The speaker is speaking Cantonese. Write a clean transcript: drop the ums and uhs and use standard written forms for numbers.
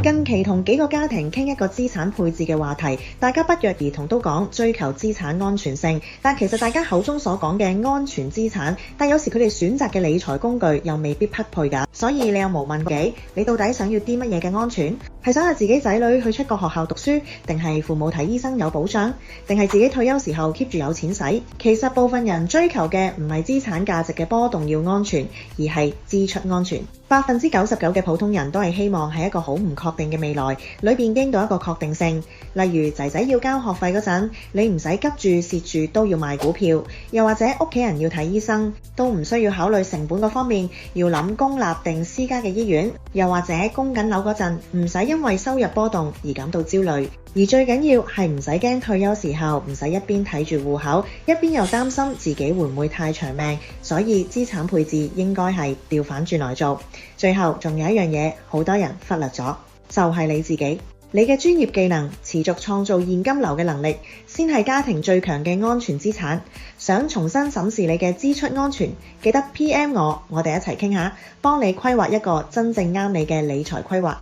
近期同幾個家庭傾一個資產配置嘅話題，大家不約而同都講追求資產安全性，但其實大家口中所講嘅安全資產，但有時佢哋選擇嘅理財工具又未必匹配㗎。所以你有冇問過自己，你到底想要啲乜嘢嘅安全？係想係自己仔女去出國學校讀書，定係父母睇醫生有保障，定係自己退休時候 keep 住有錢使？其實部分人追求嘅唔係資產價值嘅波動要安全，而係支出安全。99%嘅普通人都係希望喺一個好唔確定嘅未來裏邊經到一個確定性，例如仔仔要交學費嗰陣，你唔使急住蝕住都要賣股票，又或者屋企人要睇醫生，都唔需要考慮成本嗰方面，要諗公立定私家嘅醫院，又或者供緊樓嗰陣，唔使因為收入波動而感到焦慮。而最緊要係唔使驚退休時候唔使一邊睇住戶口，一邊又擔心自己會唔會太長命，所以資產配置應該係調反轉來做。最後仲有一樣嘢好多人忽略咗，就係你自己。你嘅專業技能、持續創造現金流嘅能力，先係家庭最強嘅安全資產。想重新審視你嘅支出安全，記得 PM 我哋一齊傾下，幫你規劃一個真正啱你嘅理財規劃。